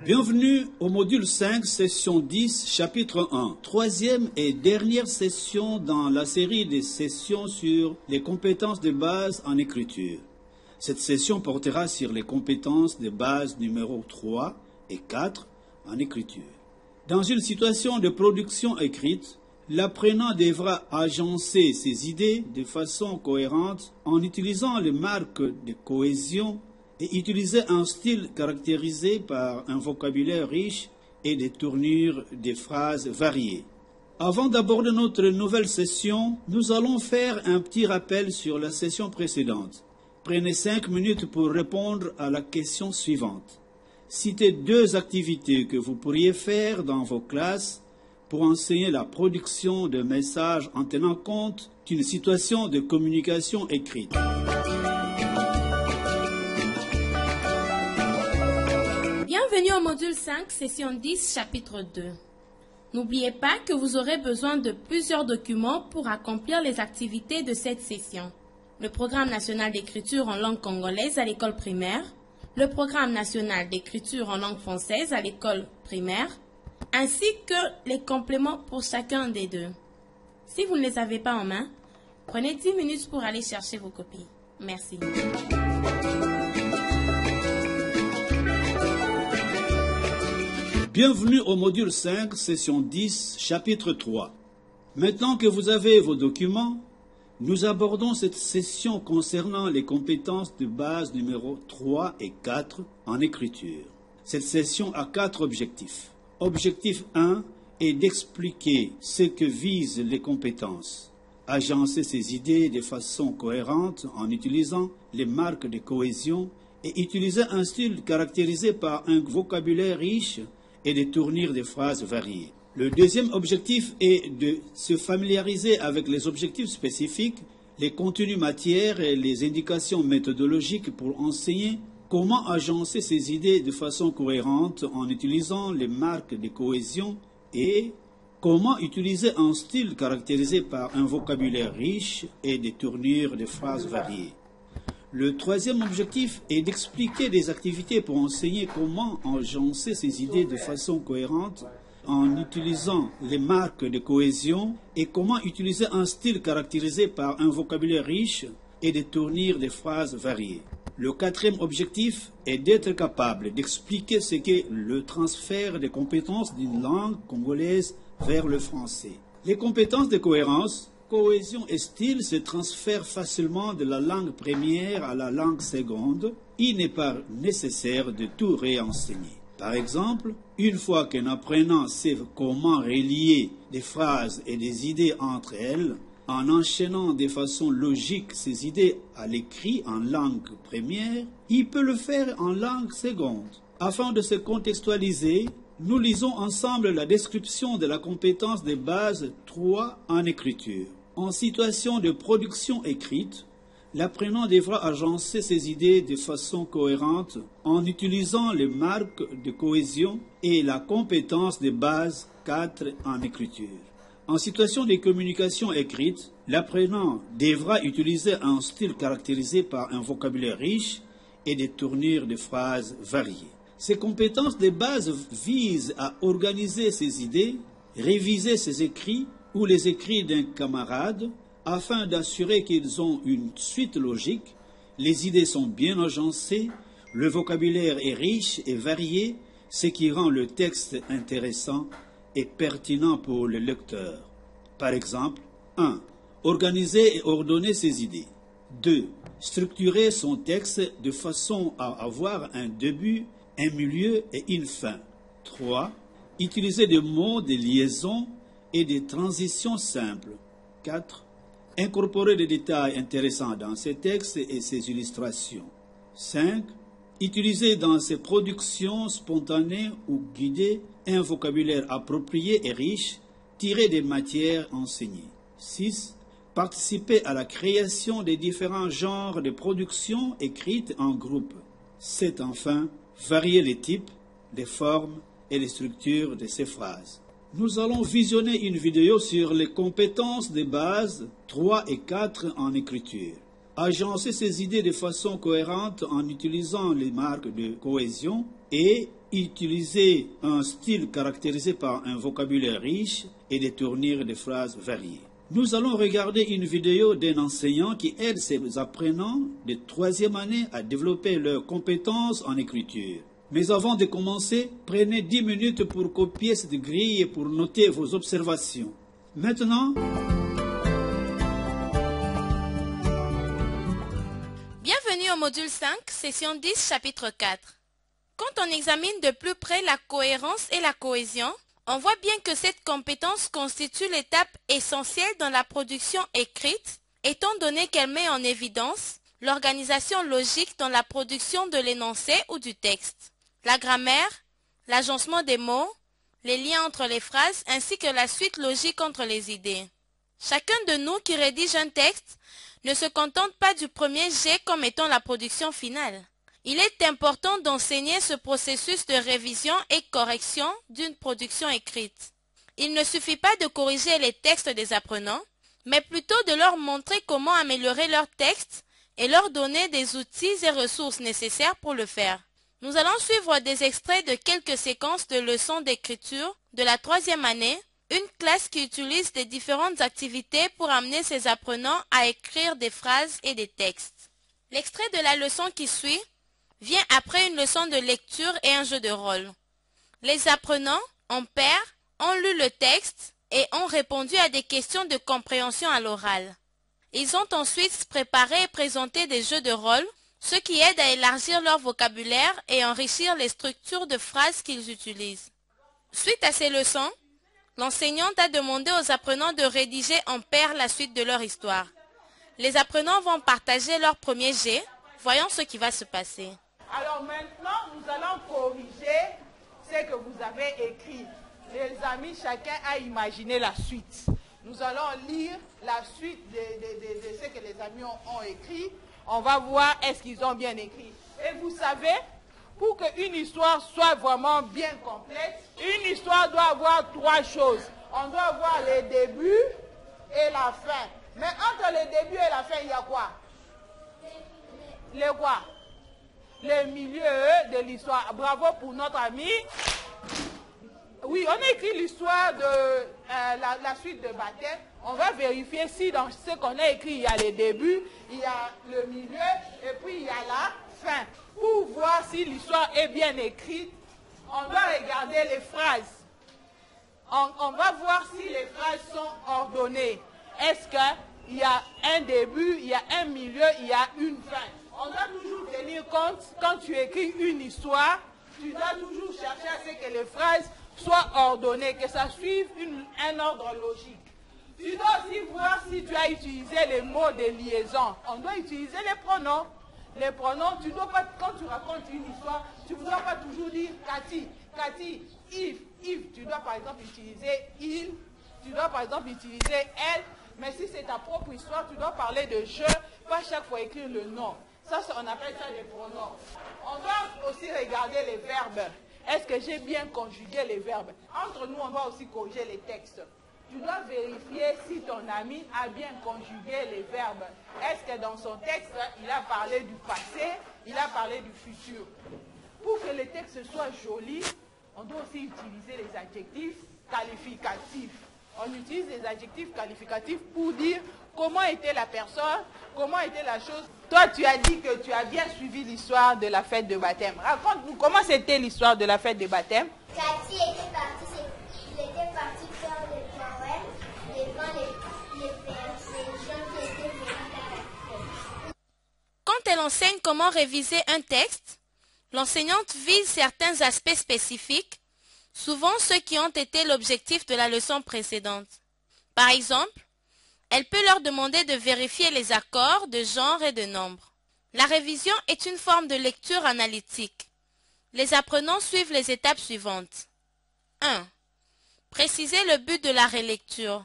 Bienvenue au module 5, session 10, chapitre 1. Troisième et dernière session dans la série des sessions sur les compétences de base en écriture. Cette session portera sur les compétences de base numéro 3 et 4 en écriture. Dans une situation de production écrite, l'apprenant devra agencer ses idées de façon cohérente en utilisant les marques de cohésion et utiliser un style caractérisé par un vocabulaire riche et des tournures de phrases variées. Avant d'aborder notre nouvelle session, nous allons faire un petit rappel sur la session précédente. Prenez 5 minutes pour répondre à la question suivante. Citez 2 activités que vous pourriez faire dans vos classes pour enseigner la production de messages en tenant compte d'une situation de communication écrite. Bienvenue au module 5, session 10, chapitre 2. N'oubliez pas que vous aurez besoin de plusieurs documents pour accomplir les activités de cette session. Le programme national d'écriture en langue congolaise à l'école primaire, le programme national d'écriture en langue française à l'école primaire, ainsi que les compléments pour chacun des deux. Si vous ne les avez pas en main, prenez 10 minutes pour aller chercher vos copies. Merci. Bienvenue au module 5, session 10, chapitre 3. Maintenant que vous avez vos documents, nous abordons cette session concernant les compétences de base numéro 3 et 4 en écriture. Cette session a 4 objectifs. Objectif 1 est d'expliquer ce que visent les compétences, agencer ses idées de façon cohérente en utilisant les marques de cohésion et utiliser un style caractérisé par un vocabulaire riche et des tournures de phrases variées. Le deuxième objectif est de se familiariser avec les objectifs spécifiques, les contenus matières et les indications méthodologiques pour enseigner comment agencer ses idées de façon cohérente en utilisant les marques de cohésion et comment utiliser un style caractérisé par un vocabulaire riche et des tournures de phrases variées. Le troisième objectif est d'expliquer des activités pour enseigner comment agencer ses idées de façon cohérente en utilisant les marques de cohésion et comment utiliser un style caractérisé par un vocabulaire riche et des tournures de phrases variées. Le quatrième objectif est d'être capable d'expliquer ce qu'est le transfert des compétences d'une langue congolaise vers le français. Les compétences de cohérence, cohésion et style se transfèrent facilement de la langue première à la langue seconde. Il n'est pas nécessaire de tout réenseigner. Par exemple, une fois qu'un apprenant sait comment relier des phrases et des idées entre elles, en enchaînant de façon logique ces idées à l'écrit en langue première, il peut le faire en langue seconde. Afin de se contextualiser, nous lisons ensemble la description de la compétence de base 3 en écriture. En situation de production écrite, l'apprenant devra agencer ses idées de façon cohérente en utilisant les marques de cohésion et la compétence de base 4 en écriture. En situation de communication écrite, l'apprenant devra utiliser un style caractérisé par un vocabulaire riche et des tournures de phrases variées. Ces compétences de base visent à organiser ses idées, réviser ses écrits ou les écrits d'un camarade, afin d'assurer qu'ils ont une suite logique, les idées sont bien agencées, le vocabulaire est riche et varié, ce qui rend le texte intéressant et pertinent pour le lecteur. Par exemple, 1. Organiser et ordonner ses idées. 2. Structurer son texte de façon à avoir un début, un milieu et une fin. 3. Utiliser des mots, des liaisons et des transitions simples. 4. Incorporer des détails intéressants dans ses textes et ses illustrations. 5. Utiliser dans ses productions spontanées ou guidées un vocabulaire approprié et riche, tiré des matières enseignées. 6. Participer à la création des différents genres de productions écrites en groupe. 7. Enfin, varier les types, les formes et les structures de ces phrases. Nous allons visionner une vidéo sur les compétences de base 3 et 4 en écriture. Agencer ses idées de façon cohérente en utilisant les marques de cohésion et utiliser un style caractérisé par un vocabulaire riche et des tournures de phrases variées. Nous allons regarder une vidéo d'un enseignant qui aide ses apprenants de 3e année à développer leurs compétences en écriture. Mais avant de commencer, prenez 10 minutes pour copier cette grille et pour noter vos observations. Maintenant, bienvenue au module 5, session 10, chapitre 4. Quand on examine de plus près la cohérence et la cohésion, on voit bien que cette compétence constitue l'étape essentielle dans la production écrite, étant donné qu'elle met en évidence l'organisation logique dans la production de l'énoncé ou du texte, la grammaire, l'agencement des mots, les liens entre les phrases ainsi que la suite logique entre les idées. Chacun de nous qui rédige un texte ne se contente pas du premier jet comme étant la production finale. Il est important d'enseigner ce processus de révision et correction d'une production écrite. Il ne suffit pas de corriger les textes des apprenants, mais plutôt de leur montrer comment améliorer leur texte et leur donner des outils et ressources nécessaires pour le faire. Nous allons suivre des extraits de quelques séquences de leçons d'écriture de la 3e année, une classe qui utilise des différentes activités pour amener ses apprenants à écrire des phrases et des textes. L'extrait de la leçon qui suit vient après une leçon de lecture et un jeu de rôle. Les apprenants, en paire, ont lu le texte et ont répondu à des questions de compréhension à l'oral. Ils ont ensuite préparé et présenté des jeux de rôle, ce qui aide à élargir leur vocabulaire et enrichir les structures de phrases qu'ils utilisent. Suite à ces leçons, l'enseignante a demandé aux apprenants de rédiger en paire la suite de leur histoire. Les apprenants vont partager leur premier jet. Voyons ce qui va se passer. Alors maintenant, nous allons corriger ce que vous avez écrit. Les amis, chacun a imaginé la suite. Nous allons lire la suite de ce que les amis ont écrit. On va voir est-ce qu'ils ont bien écrit. Et vous savez, pour qu'une histoire soit vraiment bien complète, une histoire doit avoir 3 choses. On doit avoir le début et la fin. Mais entre le début et la fin, il y a quoi? Le quoi? Le milieu de l'histoire. Bravo pour notre ami. Oui, on a écrit l'histoire de la suite de baptême. On va vérifier si dans ce qu'on a écrit, il y a le début, il y a le milieu et puis il y a la fin. Pour voir si l'histoire est bien écrite, on doit regarder les phrases. On va voir si les phrases sont ordonnées. Est-ce qu'il y a un début, il y a un milieu, il y a une fin? On doit toujours tenir compte, quand tu écris une histoire, tu dois toujours chercher à ce que les phrases soient ordonnées, que ça suive un ordre logique. Tu dois aussi voir si tu as utilisé les mots de liaison. On doit utiliser les pronoms. Les pronoms, tu dois pas, quand tu racontes une histoire, tu ne dois pas toujours dire Cathy, Yves. Tu dois par exemple utiliser il, tu dois par exemple utiliser elle. Mais si c'est ta propre histoire, tu dois parler de je, pas chaque fois écrire le nom. Ça, on appelle ça des pronoms. On doit aussi regarder les verbes. Est-ce que j'ai bien conjugué les verbes? Entre nous, on va aussi corriger les textes. Tu dois vérifier si ton ami a bien conjugué les verbes. Est-ce que dans son texte, il a parlé du passé, il a parlé du futur? Pour que le texte soit joli, on doit aussi utiliser les adjectifs qualificatifs. On utilise les adjectifs qualificatifs pour dire comment était la personne, comment était la chose. Toi, tu as dit que tu as bien suivi l'histoire de la fête de baptême. Raconte-nous, comment c'était l'histoire de la fête de baptême? Cathy était partie faire le poème devant les gens qui étaient venus à la fête. Quand elle enseigne comment réviser un texte, l'enseignante vise certains aspects spécifiques, souvent ceux qui ont été l'objectif de la leçon précédente. Par exemple, elle peut leur demander de vérifier les accords de genre et de nombre. La révision est une forme de lecture analytique. Les apprenants suivent les étapes suivantes. 1. Préciser le but de la relecture.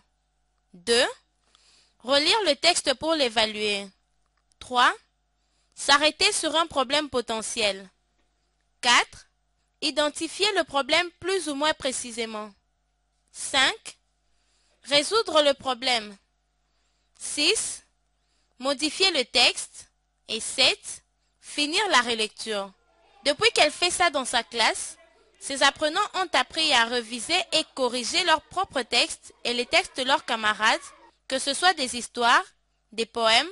2. Relire le texte pour l'évaluer. 3. S'arrêter sur un problème potentiel. 4. Identifier le problème plus ou moins précisément. 5. Résoudre le problème. 6. Modifier le texte. Et 7. Finir la relecture. Depuis qu'elle fait ça dans sa classe, Ces apprenants ont appris à reviser et corriger leurs propres textes et les textes de leurs camarades, que ce soit des histoires, des poèmes,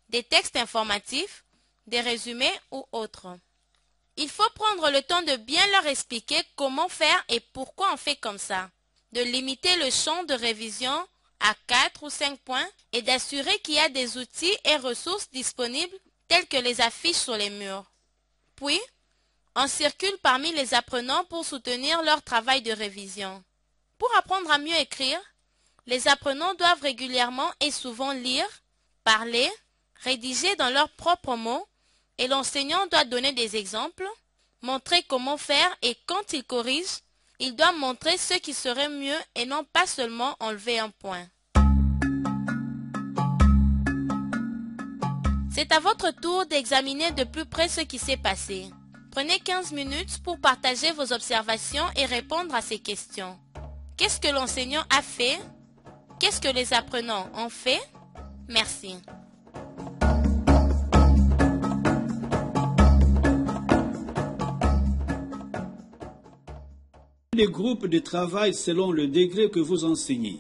des textes informatifs, des résumés ou autres. Il faut prendre le temps de bien leur expliquer comment faire et pourquoi on fait comme ça, de limiter le champ de révision à 4 ou 5 points et d'assurer qu'il y a des outils et ressources disponibles tels que les affiches sur les murs. Puis, on circule parmi les apprenants pour soutenir leur travail de révision. Pour apprendre à mieux écrire, les apprenants doivent régulièrement et souvent lire, parler, rédiger dans leurs propres mots et l'enseignant doit donner des exemples, montrer comment faire et quand il corrige, il doit montrer ce qui serait mieux et non pas seulement enlever un point. C'est à votre tour d'examiner de plus près ce qui s'est passé. Prenez 15 minutes pour partager vos observations et répondre à ces questions. Qu'est-ce que l'enseignant a fait? Qu'est-ce que les apprenants ont fait? Merci. Les groupes de travail selon le degré que vous enseignez.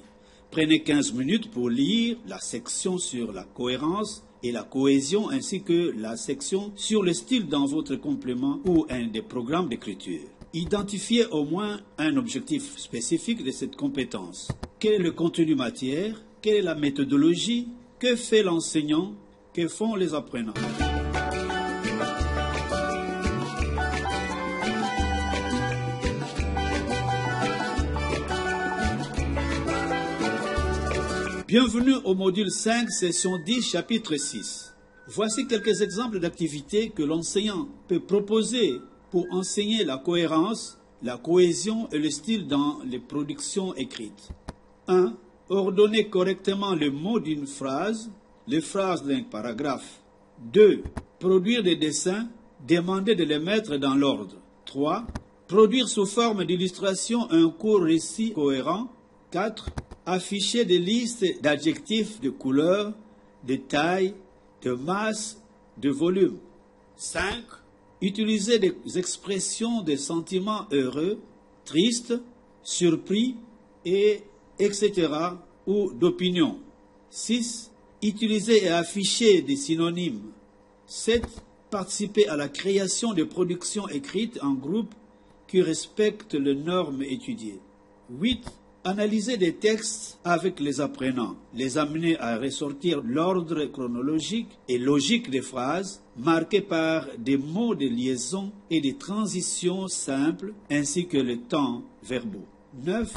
Prenez 15 minutes pour lire la section sur la cohérence et la cohésion ainsi que la section sur le style dans votre complément ou un des programmes d'écriture. Identifiez au moins un objectif spécifique de cette compétence. Quel est le contenu matière? Quelle est la méthodologie? Que fait l'enseignant? Que font les apprenants? Bienvenue au module 5, session 10, chapitre 6. Voici quelques exemples d'activités que l'enseignant peut proposer pour enseigner la cohérence, la cohésion et le style dans les productions écrites. 1. Ordonner correctement les mots d'une phrase, les phrases d'un paragraphe. 2. Produire des dessins, demander de les mettre dans l'ordre. 3. Produire sous forme d'illustration un court récit cohérent. 4. Afficher des listes d'adjectifs, de couleurs, de taille, de masse, de volume. 5. Utiliser des expressions de sentiments heureux, tristes, surpris, etc. ou d'opinion. 6. Utiliser et afficher des synonymes. 7. Participer à la création de productions écrites en groupe qui respectent les normes étudiées. 8. Analyser des textes avec les apprenants, les amener à ressortir l'ordre chronologique et logique des phrases, marquées par des mots de liaison et des transitions simples, ainsi que les temps verbaux. 9.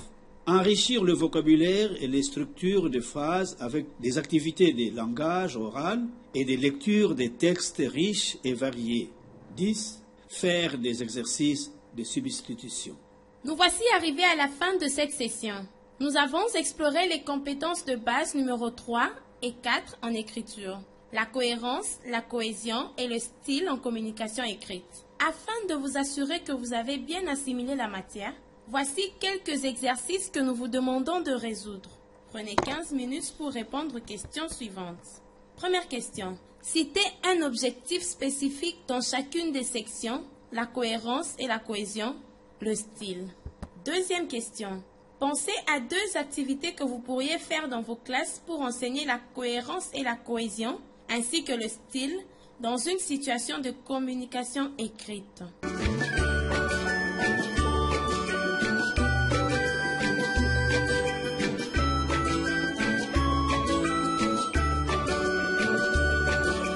Enrichir le vocabulaire et les structures de phrases avec des activités de langage oral et des lectures des textes riches et variés. 10. Faire des exercices de substitution. Nous voici arrivés à la fin de cette session. Nous avons exploré les compétences de base numéro 3 et 4 en écriture, la cohérence, la cohésion et le style en communication écrite. Afin de vous assurer que vous avez bien assimilé la matière, voici quelques exercices que nous vous demandons de résoudre. Prenez 15 minutes pour répondre aux questions suivantes. Première question. Citez un objectif spécifique dans chacune des sections, la cohérence et la cohésion, le style. Deuxième question. Pensez à 2 activités que vous pourriez faire dans vos classes pour enseigner la cohérence et la cohésion, ainsi que le style, dans une situation de communication écrite.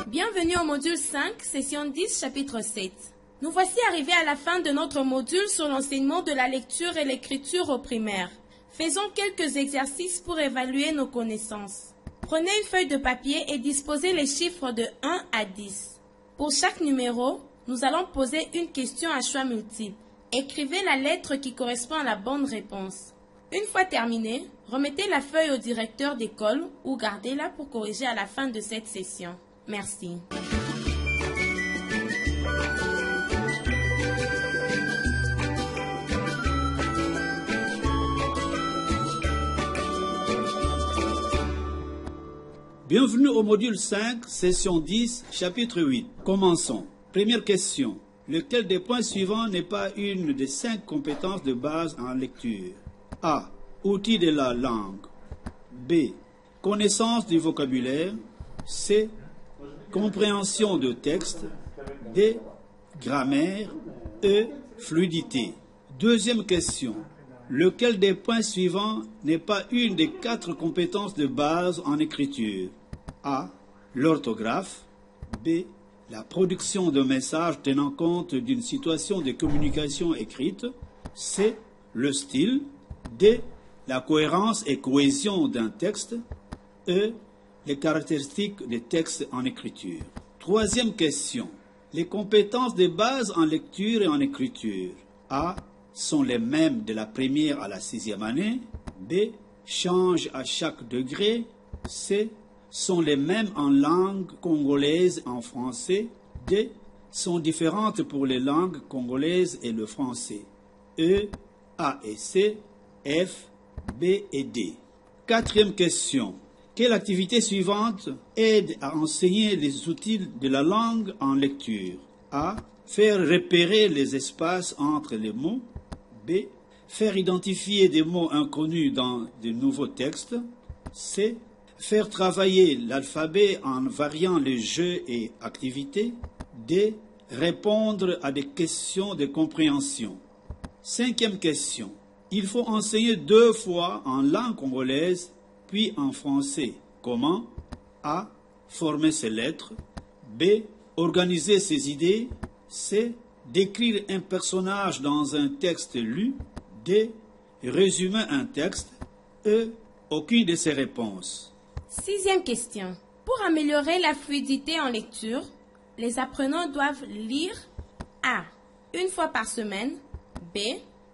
Bienvenue au module 5, session 10, chapitre 7. Nous voici arrivés à la fin de notre module sur l'enseignement de la lecture et l'écriture au primaire. Faisons quelques exercices pour évaluer nos connaissances. Prenez une feuille de papier et disposez les chiffres de 1 à 10. Pour chaque numéro, nous allons poser une question à choix multiple. Écrivez la lettre qui correspond à la bonne réponse. Une fois terminé, remettez la feuille au directeur d'école ou gardez-la pour corriger à la fin de cette session. Merci. Bienvenue au module 5, session 10, chapitre 8. Commençons. Première question. Lequel des points suivants n'est pas une des 5 compétences de base en lecture? A. Outils de la langue. B. Connaissance du vocabulaire. C. Compréhension de texte. D. Grammaire. E. Fluidité. Deuxième question. Lequel des points suivants n'est pas une des 4 compétences de base en écriture? A. L'orthographe. B. La production de messages tenant compte d'une situation de communication écrite. C. Le style. D. La cohérence et cohésion d'un texte. E. Les caractéristiques des textes en écriture. Troisième question. Les compétences de base en lecture et en écriture. A. Sont les mêmes de la première à la 6e année. B. Changent à chaque degré. C. Sont les mêmes en langue congolaise et en français. D. Sont différentes pour les langues congolaises et le français. E. A et C. F. B et D. Quatrième question. Quelle activité suivante aide à enseigner les outils de la langue en lecture? A. Faire repérer les espaces entre les mots. B. Faire identifier des mots inconnus dans de nouveaux textes. C. Faire travailler l'alphabet en variant les jeux et activités. D. Répondre à des questions de compréhension. Cinquième question. Il faut enseigner 2 fois en langue congolaise, puis en français. Comment? A. Former ses lettres. B. Organiser ses idées. C. Décrire un personnage dans un texte lu. D. Résumer un texte. E. Aucune de ces réponses. 6e question. Pour améliorer la fluidité en lecture, les apprenants doivent lire A. Une fois par semaine. B.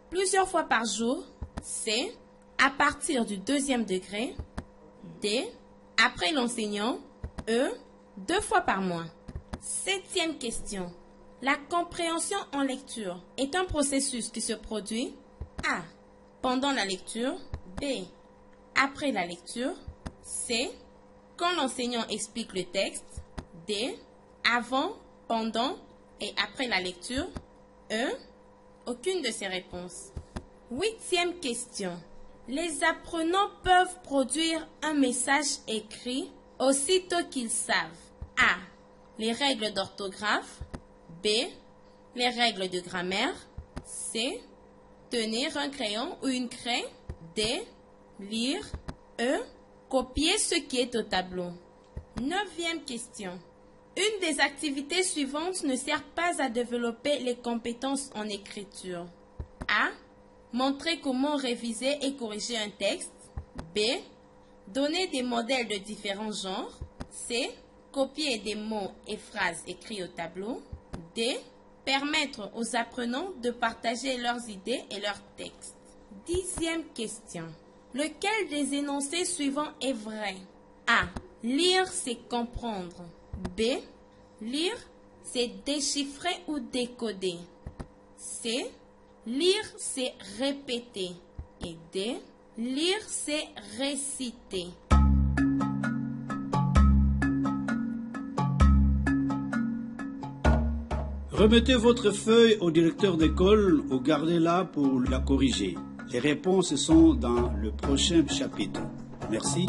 Plusieurs fois par jour. C. À partir du 2e degré. D. Après l'enseignant. E. 2 fois par mois. 7e question. La compréhension en lecture est un processus qui se produit A. Pendant la lecture. B. Après la lecture. C. Quand l'enseignant explique le texte. D. Avant, pendant et après la lecture. E. Aucune de ces réponses. 8e question. Les apprenants peuvent produire un message écrit aussitôt qu'ils savent A. Les règles d'orthographe. B. Les règles de grammaire. C. Tenir un crayon ou une craie. D. Lire. E. Copier ce qui est au tableau. 9e question. Une des activités suivantes ne sert pas à développer les compétences en écriture. A. Montrer comment réviser et corriger un texte. B. Donner des modèles de différents genres. C. Copier des mots et phrases écrits au tableau. D. Permettre aux apprenants de partager leurs idées et leurs textes. 10e question. Lequel des énoncés suivants est vrai? A. Lire, c'est comprendre. B. Lire, c'est déchiffrer ou décoder. C. Lire, c'est répéter. Et D. Lire, c'est réciter. Remettez votre feuille au directeur d'école ou gardez-la pour la corriger. Les réponses sont dans le prochain chapitre. Merci.